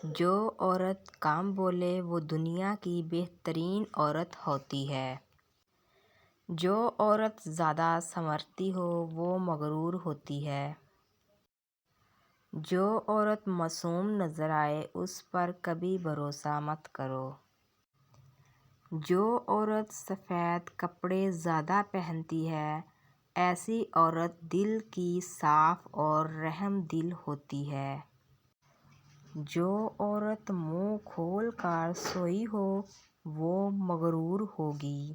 جو عورت کم بولے وہ دنیا کی بہترین عورت ہوتی ہے۔ جو عورت زیادہ سنورتی ہو وہ مغرور ہوتی ہے۔ جو عورت معصوم نظر آئے اس پر کبھی بھروسہ مت کرو۔ جو عورت سفید کپڑے زیادہ پہنتی ہے ایسی عورت دل کی صاف اور رحم دل ہوتی ہے۔ جو عورت منہ کھول کر سوئی ہو وہ مغرور ہوگی۔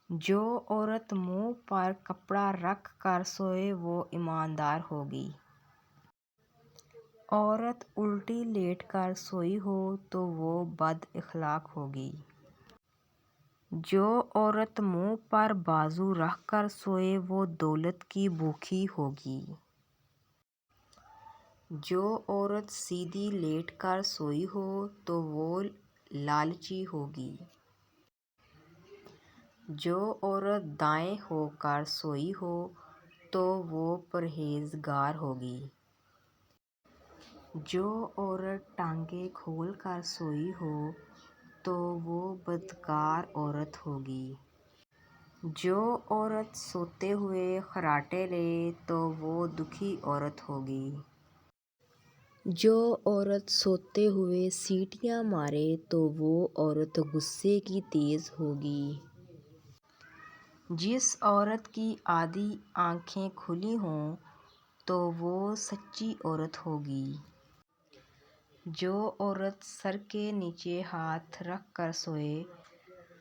جو عورت منہ پر کپڑا رکھ کر سوئے وہ ایماندار ہوگی۔ عورت الٹی لیٹ کر سوئی ہو تو وہ بد اخلاق ہوگی۔ جو عورت منہ پر بازو رکھ کر سوئے وہ دولت کی بھوکی ہوگی۔ جو عورت سیدھی لیٹ کر سوئی ہو تو وہ لالچی ہوگی۔ جو عورت دائیں ہو کر سوئی ہو تو وہ پرہیزگار ہوگی۔ جو عورت ٹانگیں کھول کر سوئی ہو تو وہ بدکار عورت ہوگی۔ جو عورت سوتے ہوئے خراٹے لے تو وہ دکھی عورت ہوگی۔ جو عورت سوتے ہوئے سیٹیاں مارے تو وہ عورت غصے کی تیز ہوگی۔ جس عورت کی آدھی آنکھیں کھلی ہوں تو وہ سچی عورت ہوگی۔ جو عورت سر کے نیچے ہاتھ رکھ کر سوئے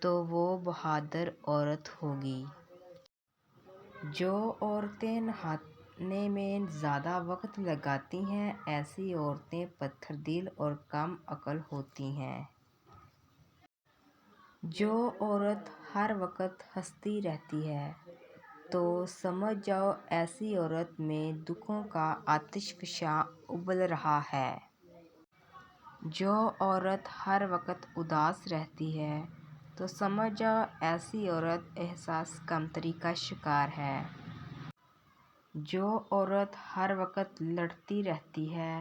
تو وہ بہادر عورت ہوگی۔ جو عورتیں نہانے میں زیادہ وقت لگاتی ہیں ایسی عورتیں پتھر دل اور کم عقل ہوتی ہیں۔ جو عورت ہر وقت ہنستی رہتی ہے تو سمجھ جاؤ ایسی عورت میں دکھوں کا آتش فشاں ابل رہا ہے۔ جو عورت ہر وقت اداس رہتی ہے تو سمجھ جاؤ ایسی عورت احساس کمتری کا شکار ہے۔ جو عورت ہر وقت لڑتی رہتی ہے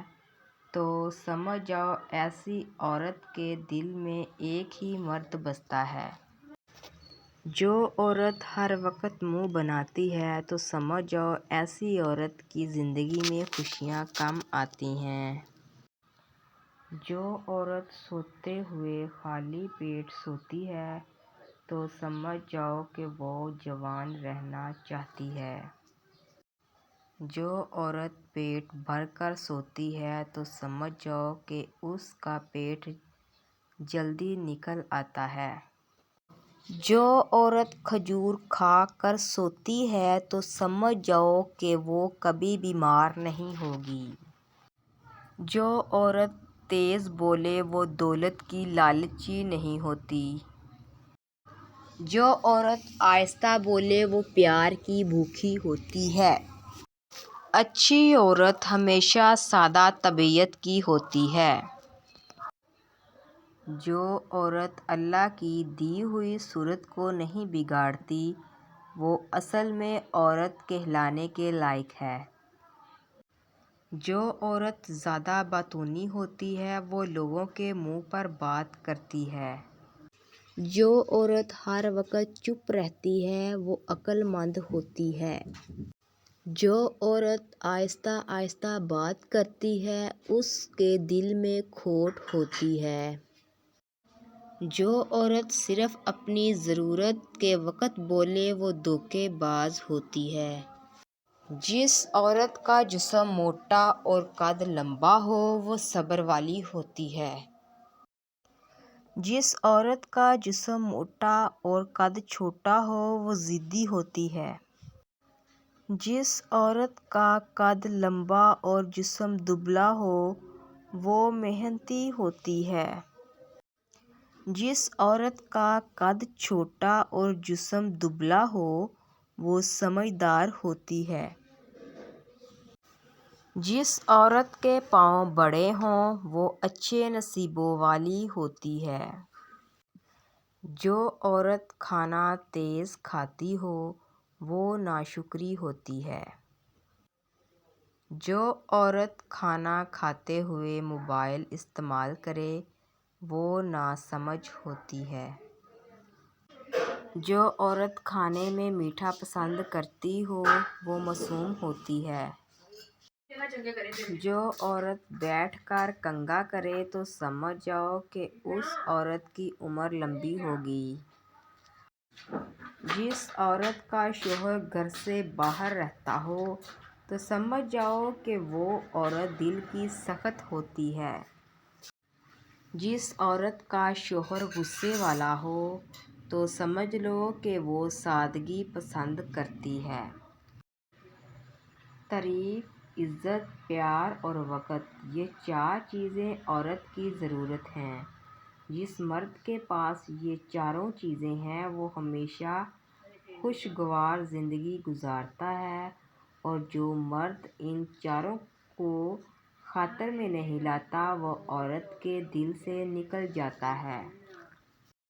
تو سمجھ جاؤ ایسی عورت کے دل میں ایک ہی مرد بستا ہے۔ جو عورت ہر وقت منہ بناتی ہے تو سمجھ جاؤ ایسی عورت کی زندگی میں خوشیاں کم آتی ہیں۔ جو عورت سوتے ہوئے خالی پیٹ سوتی ہے تو سمجھ جاؤ کہ وہ جوان رہنا چاہتی ہے۔ جو عورت پیٹ بھر کر سوتی ہے تو سمجھ جاؤ کہ اس کا پیٹ جلدی نکل آتا ہے۔ جو عورت کھجور کھا کر سوتی ہے تو سمجھ جاؤ کہ وہ کبھی بیمار نہیں ہوگی۔ جو عورت تیز بولے وہ دولت کی لالچی نہیں ہوتی۔ جو عورت آہستہ بولے وہ پیار کی بھوکی ہوتی ہے۔ اچھی عورت ہمیشہ سادہ طبیعت کی ہوتی ہے۔ جو عورت اللہ کی دی ہوئی صورت کو نہیں بگاڑتی وہ اصل میں عورت کہلانے کے لائق ہے۔ جو عورت زیادہ باتونی ہوتی ہے وہ لوگوں کے منہ پر بات کرتی ہے۔ جو عورت ہر وقت چپ رہتی ہے وہ عقل مند ہوتی ہے۔ جو عورت آہستہ آہستہ بات کرتی ہے اس کے دل میں کھوٹ ہوتی ہے۔ جو عورت صرف اپنی ضرورت کے وقت بولے وہ دھوکے باز ہوتی ہے۔ جس عورت کا جسم موٹا اور قد لمبا ہو وہ صبر والی ہوتی ہے۔ جس عورت کا جسم موٹا اور قد چھوٹا ہو وہ ضدی ہوتی ہے۔ جس عورت کا قد لمبا اور جسم دبلا ہو وہ محنتی ہوتی ہے۔ جس عورت کا قد چھوٹا اور جسم دبلا ہو وہ سمجھدار ہوتی ہے۔ جس عورت کے پاؤں بڑے ہوں وہ اچھے نصیبوں والی ہوتی ہے۔ جو عورت کھانا تیز کھاتی ہو وہ ناشکری ہوتی ہے۔ جو عورت کھانا کھاتے ہوئے موبائل استعمال کرے وہ ناسمجھ ہوتی ہے۔ جو عورت کھانے میں میٹھا پسند کرتی ہو وہ معصوم ہوتی ہے۔ جو عورت بیٹھ کر کنگھا کرے تو سمجھ جاؤ کہ اس عورت کی عمر لمبی ہوگی۔ جس عورت کا شوہر گھر سے باہر رہتا ہو تو سمجھ جاؤ کہ وہ عورت دل کی سخت ہوتی ہے۔ جس عورت کا شوہر غصے والا ہو تو سمجھ لو کہ وہ سادگی پسند کرتی ہے۔ تعریف، عزت، پیار اور وقت، یہ 4 چیزیں عورت کی ضرورت ہیں۔ جس مرد کے پاس یہ چاروں چیزیں ہیں وہ ہمیشہ خوشگوار زندگی گزارتا ہے، اور جو مرد ان چاروں کو خاطر میں نہیں لاتا وہ عورت کے دل سے نکل جاتا ہے۔